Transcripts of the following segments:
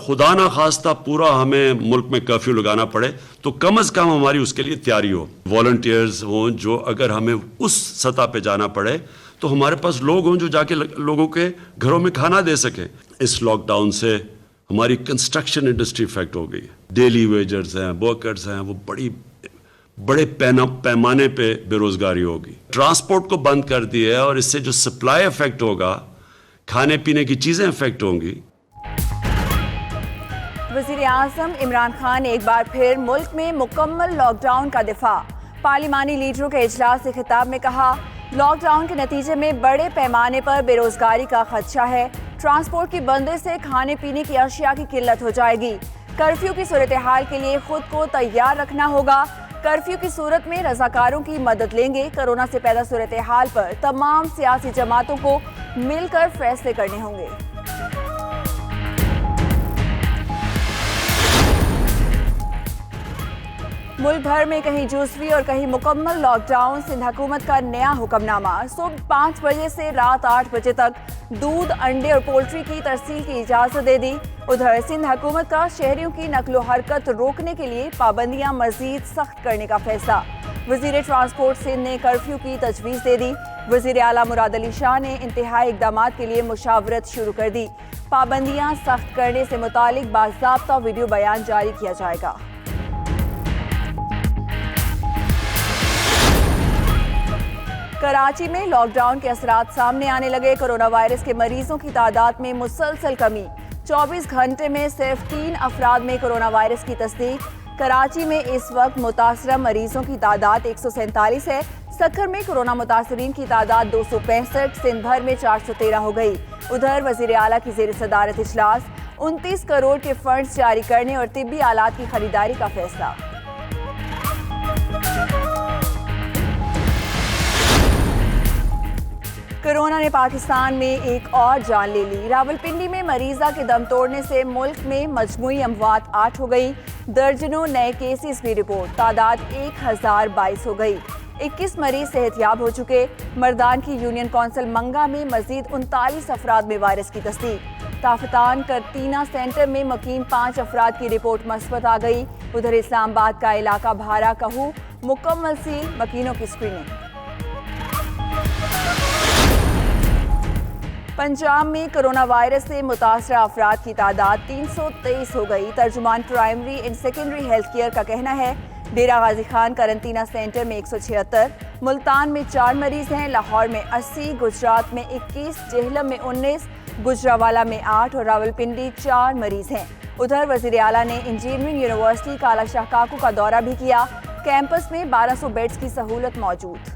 खुदा ना खास्ता पूरा हमें मुल्क में कर्फ्यू लगाना पड़े तो कम से कम हमारी उसके लिए तैयारी हो, वॉलंटियर्स हों जो अगर हमें उस सतह पे जाना पड़े तो हमारे पास लोग हों जो जाके लोगों के घरों में खाना दे सकें। इस लॉकडाउन से हमारी कंस्ट्रक्शन इंडस्ट्री इफेक्ट हो गई, डेली वेजर्स हैं, वर्कर्स हैं, वो बड़े पैमाने पे बेरोजगारी होगी। ट्रांसपोर्ट को बंद कर दिया है और इससे जो सप्लाई इफेक्ट होगा, खाने पीने की चीजें इफेक्ट होंगी। वज़ीर आज़म इमरान खान ने एक बार फिर मुल्क में मुकम्मल लॉकडाउन का दिफा। पार्लिमानी लीडरों के इजलास से खिताब में कहा, लॉकडाउन के नतीजे में बड़े पैमाने पर बेरोजगारी का खदशा है। ट्रांसपोर्ट की बंदी से खाने पीने की अशिया की किल्लत हो जाएगी। कर्फ्यू की सूरत हाल के लिए खुद को तैयार रखना होगा। कर्फ्यू की सूरत में रजाकारों की मदद लेंगे। कोरोना से पैदा सूरत हाल पर तमाम सियासी जमातों को मिलकर फैसले करने होंगे। मुल्क भर में कहीं जूसवी और कहीं मुकम्मल लॉकडाउन। सिंध हुकूमत का नया हुक्मनामा, सुबह 5 बजे से रात 8 बजे तक दूध, अंडे और पोल्ट्री की तरसील की इजाजत दे दी। उधर सिंध हुकूमत का शहरियों की नकलो हरकत रोकने के लिए पाबंदियां मजीद सख्त करने का फैसला। वजीर ट्रांसपोर्ट सिंध ने कर्फ्यू की तजवीज़ दे दी। वजीर आला मुराद अली शाह ने इंतहाई इकदाम के लिए मुशावरत शुरू कर दी। पाबंदियां सख्त करने से मुतालिक बाज़ाब्ता वीडियो बयान जारी किया जाएगा। कराची में लॉकडाउन के असरात सामने आने लगे। कोरोना वायरस के मरीजों की तादाद में मुसलसल कमी। 24 घंटे में सिर्फ 3 अफराद में कोरोना वायरस की तस्दीक। कराची में इस वक्त मुतासरा मरीजों की तादाद 147 है। सक्खर में कोरोना मुतासरीन की तादाद 265, सिंध भर में 413 हो गई। उधर वजीर आला की ज़ेर सदारत इजलास 29 करोड़ के फंड्स जारी करने और तिब्बी आलात की खरीदारी का फैसला। कोरोना ने पाकिस्तान में एक और जान ले ली। रावलपिंडी में मरीजा के दम तोड़ने से मुल्क में मजमूई अमवात 8 हो गई। दर्जनों नए केसेस की रिपोर्ट, तादाद 1022 हो गई। 21 मरीज सेहतयाब हो चुके। मर्दान की यूनियन कौंसिल मंगा में मजीद 39 अफराद में वायरस की तस्दीक। ताफतान करतीना सेंटर में मुकीम 5 अफराद की रिपोर्ट मस्बत आ गई। उधर इस्लामाबाद का इलाका भारा कहू मुकम्मल सील, मकीनों की स्क्रीनिंग। पंजाब में कोरोना वायरस से मुतासरा अफराद की तादाद 323 हो गई। तर्जुमान primary and secondary health care का कहना है, डेरा गाजी खान करंटीना सेंटर में 176, मुल्तान में 4 मरीज हैं, लाहौर में 80, गुजरात में 21, जेहलम में 19, गुजरावाला में 8 और रावलपिंडी 4 मरीज हैं। उधर वजीर आला ने इंजीनियरिंग यूनिवर्सिटी काला शाह काकू का दौरा भी किया। कैंपस में 1200 बेड्स की सहूलत मौजूद।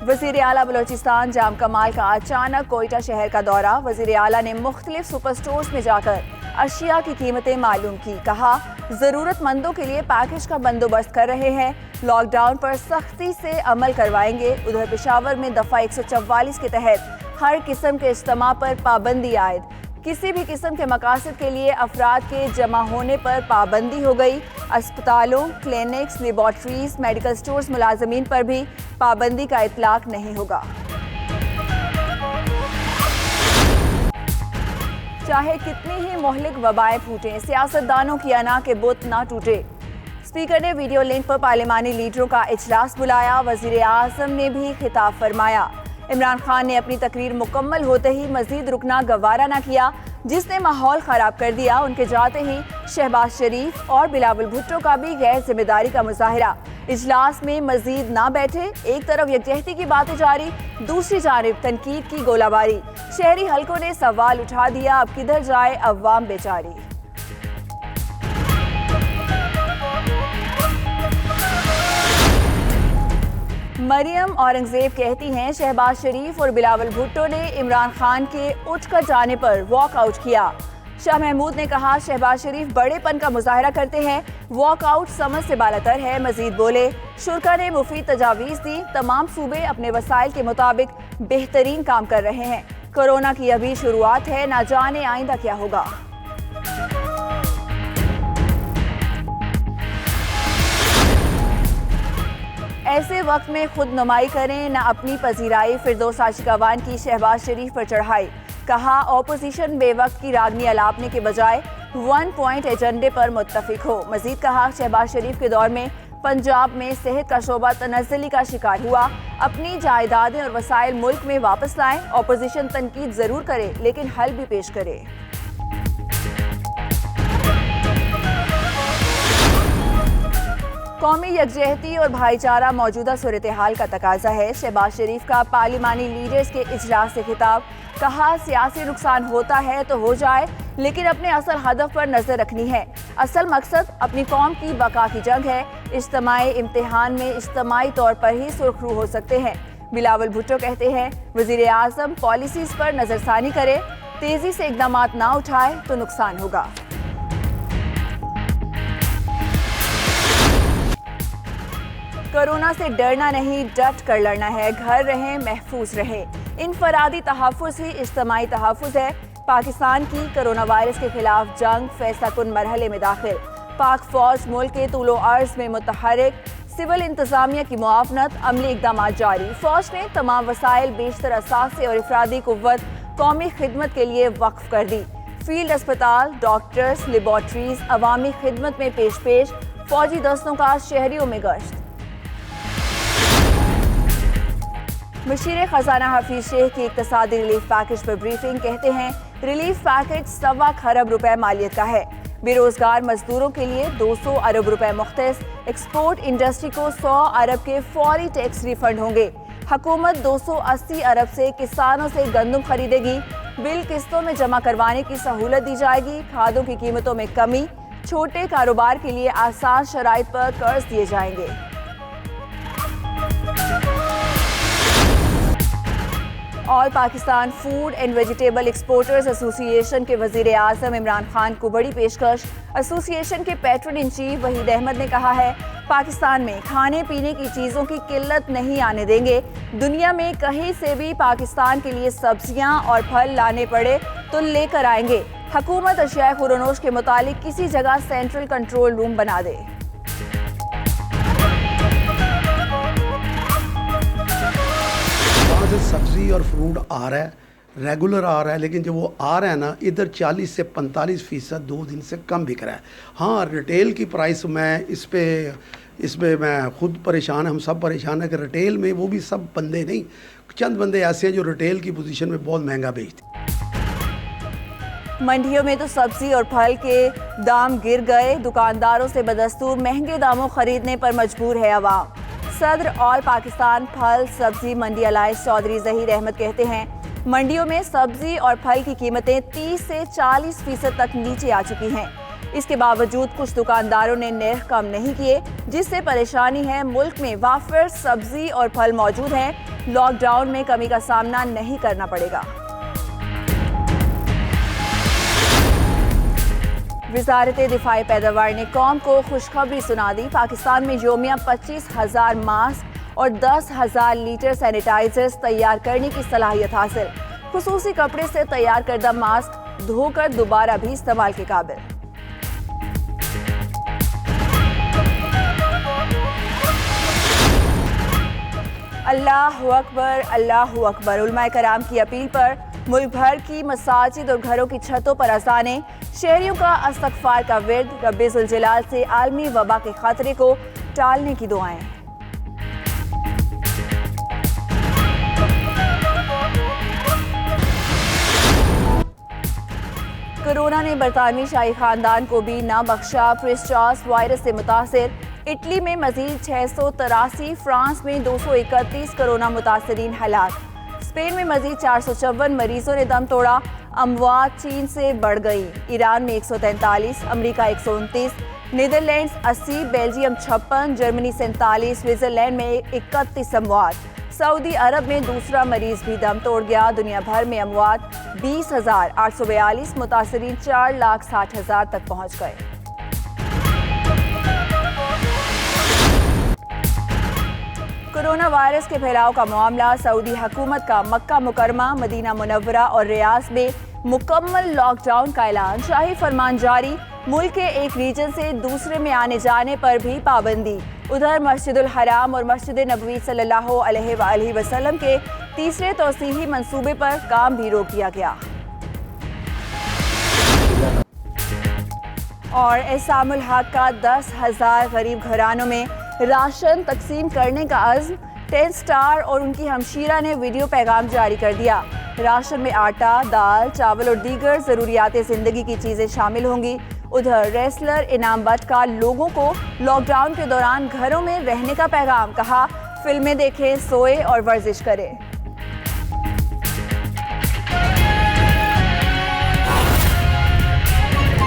वजीर आला बलोचिस्तान जाम कमाल का अचानक कोयटा शहर का दौरा। वजीर आला ने मुख्तलिफ सुपर स्टोर्स में जाकर अशिया की कीमतें मालूम की। कहा, जरूरतमंदों के लिए पैकेज का बंदोबस्त कर रहे हैं। लॉकडाउन पर सख्ती से अमल करवाएंगे। उधर पेशावर में दफा 144 के तहत हर किस्म के इज्तिमा पर पाबंदी आयद। किसी भी किस्म के मकासद के लिए अफराद के जमा होने पर पाबंदी हो गई। अस्पतालों, क्लिनिक्स, लेबॉर्ट्रीज, मेडिकल स्टोर्स मुलाजमीन पर भी पाबंदी का इतलाक नहीं होगा। चाहे कितनी ही मोहलिक वबाएं फूटें, सियासतदानों की अना के बुत ना टूटे। स्पीकर ने वीडियो लिंक पर पार्लिमानी लीडरों का इजलास बुलाया। वजीर आज़म ने भी खिताब फरमाया। इमरान खान ने अपनी तकरीर मुकम्मल होते ही मजीद रुकना गवारा न किया, जिसने माहौल खराब कर दिया। उनके जाते ही शहबाज शरीफ और बिलावल भुट्टो का भी गैर जिम्मेदारी का मुजाहिरा। इजलास में मजीद ना बैठे। एक तरफ यकजहती की बातें जारी, दूसरी जानिब तनकीद की गोलाबारी। शहरी हलकों ने सवाल उठा दिया, अब किधर जाए अवाम बेचारी। मरियम औरंगजेब कहती हैं, शहबाज शरीफ और बिलावल भुट्टो ने इमरान खान के उठकर जाने पर वॉकआउट किया। शाह महमूद ने कहा, शहबाज शरीफ बड़ेपन का मुजाहरा करते हैं, वॉकआउट समझ से बालातर है। मजीद बोले, शुरा ने मुफीद तजावीज़ दी, तमाम सूबे अपने वसाइल के मुताबिक बेहतरीन काम कर रहे हैं। कोरोना की अभी शुरुआत है, ना जाने आइंदा क्या होगा। ऐसे वक्त में खुद नुमाई करें, न अपनी पजीराई फिरदौस आशिकावान की शहबाज शरीफ पर चढ़ाई। कहा ऑपोजिशन बेवक्त की रागनी अलापने के बजाय 1 पॉइंट एजेंडे पर मुत्तफिक हो। मजीद कहा शहबाज शरीफ के दौर में पंजाब में सेहत का शोबा तनज़्ज़ुली का शिकार हुआ। अपनी जायदादें और वसाइल मुल्क में वापस लाएं। ऑपोजिशन तनकीद जरूर करे लेकिन हल भी पेश करे। कौमी यकजहती और भाईचारा मौजूदा सूरत हाल का तकाजा है। शहबाज शरीफ का पार्लिमानी लीडर्स के इजलास से खिताब। कहा सियासी नुकसान होता है तो हो जाए लेकिन अपने असल हदफ पर नजर रखनी है। असल मकसद अपनी कौम की बका की जंग है। इज्तिमाई इम्तिहान में इज्तिमाई तौर पर ही सुरखरू हो सकते हैं। बिलावल भुट्टो कहते हैं वजीर आजम पॉलिसीज पर नजरसानी करे, तेजी से इकदाम ना उठाए तो नुकसान होगा। कोरोना से डरना नहीं, डट कर लड़ना है। घर रहें, महफूज रहें। इनफरादी तहफ़्फ़ुज़ ही इज्तिमाई तहफ़्फ़ुज़ है। पाकिस्तान की कोरोना वायरस के खिलाफ जंग फैसला कुन मरहले में दाखिल। पाक फौज मुल्क के तूलो अर्ज में मुतहरिक। सिविल इंतजामिया की मुआवनत, अमली इकदाम जारी। फौज ने तमाम वसाइल, बेशतर असासे और इफरादी कुव्वत कौमी खिदमत के लिए वक्फ कर दी। फील्ड अस्पताल, डॉक्टर्स, लेबॉर्ट्रीज अवामी खिदमत में पेश। फौजी दस्तों का शहरियों में गश्त। मशीर खजाना हफीज शेख की इक्तसादी रिलीफ पैकेज पर ब्रीफिंग। कहते हैं रिलीफ पैकेज 1.25 खरब रुपए मालियत का है। बेरोजगार मजदूरों के लिए 200 अरब रुपए मुख्तस। एक्सपोर्ट इंडस्ट्री को 100 अरब के फौरी टैक्स रिफंड होंगे। हुकूमत 280 अरब से किसानों से गंदम खरीदेगी। बिल किस्तों में जमा करवाने की सहूलत दी जाएगी। खादों की कीमतों में कमी। छोटे कारोबार के लिए आसान शराइत पर कर्ज दिए जाएंगे। All Pakistan food and vegetable exporters association के वजीर आजम इमरान खान को बड़ी पेशकश। एसोसिएशन के patron in chief Waheed Ahmed ने कहा है पाकिस्तान में खाने पीने की चीज़ों की किल्लत नहीं आने देंगे। दुनिया में कहीं से भी पाकिस्तान के लिए सब्जियां और फल लाने पड़े तो लेकर आएंगे। हुकूमत अशिया खुरोनोश के मुतालिक किसी जगह सेंट्रल कंट्रोल रूम बना दे। सब्जी और फ्रूट आ रहा है, रेगुलर आ रहा है, लेकिन जब वो आ रहा है ना इधर 40 से 45% 2 दिन से कम बिक रहा है। हाँ, रिटेल की प्राइस में इसमें मैं खुद परेशान, हम सब परेशान है कि रिटेल में वो भी सब बंदे नहीं, चंद बंदे ऐसे हैं जो रिटेल की पोजीशन में बहुत महंगा बेचते। मंडियों में तो सब्जी और फल के दाम गिर गए। दुकानदारों से बदस्तूर महंगे दामों खरीदने पर मजबूर है अवाम। सदर ऑल पाकिस्तान फल सब्जी मंडी अलायंस चौधरी जहीर अहमद कहते हैं मंडियों में सब्जी और फल की कीमतें 30 से 40% तक नीचे आ चुकी हैं। इसके बावजूद कुछ दुकानदारों ने निर्ख कम नहीं किए, जिससे परेशानी है। मुल्क में वाफिर सब्जी और फल मौजूद हैं। लॉकडाउन में कमी का सामना नहीं करना पड़ेगा। वज़ारत दिफाई पैदावार ने कौम को खुशखबरी सुना दी। पाकिस्तान में योमिया 25,000 मास्क और 10,000 लीटर सैनिटाइजर्स तैयार करने की सलाहियत हासिल। खुसूसी कपड़े से तैयार करदा मास्क धोकर दोबारा भी इस्तेमाल के काबिल। अल्लाहु अकबर, अल्लाहु अकबर। उलमाए कराम की अपील पर मुल्क भर की मसाजिद और घरों की छतों पर अज़ानें। शहरियों का इस्तग़फ़ार का विर्द। रब्बे ज़ुल जलाल से आलमी वबा के खतरे को टालने की दुआएं। कोरोना ने बरतानवी शाही खानदान को भी ना बख्शा। प्रिंस चार्ल्स वायरस से मुतासिर। इटली में मजीद 683, फ्रांस में 231 कोरोना मुतासरीन हलाक। स्पेन में मजीद 454 मरीजों ने दम तोड़ा। अमवात चीन से बढ़ गई। ईरान में 143, America 129, Netherlands 80, Belgium 56, Germany 47, Switzerland में 31 अमवात। सऊदी अरब में दूसरा मरीज भी दम तोड़ गया। दुनिया भर में अमवात 20,842, मुतासरीन 4,60,000 तक पहुंच गए। कोरोना वायरस के फैलाव का मामला। सऊदी हुकूमत का मक्का मुकरमा, मदीना मुनव्वरा और रियाज में मुकम्मल लॉकडाउन का ऐलान। शाही फरमान जारी। मुल्क के एक रीजन से दूसरे में आने जाने पर भी पाबंदी। उधर मस्जिदुल हराम और मस्जिद नबवी सल्लल्लाहु अलैहि वसल्लम के तीसरे तौसीही मंसूबे पर काम भी रोक दिया गया। और एहसामुल हक का 10,000 गरीब घरानों में राशन तकसीम करने का अज़्म। 10 स्टार और उनकी हमशीरा ने वीडियो पैगाम जारी कर दिया। राशन में आटा, दाल, चावल और दीगर ज़रूरियात ज़िंदगी की चीज़ें शामिल होंगी। उधर रेसलर इनाम बट का लोगों को लॉकडाउन के दौरान घरों में रहने का पैगाम। कहा, फिल्में देखें, सोए और वर्जिश करें।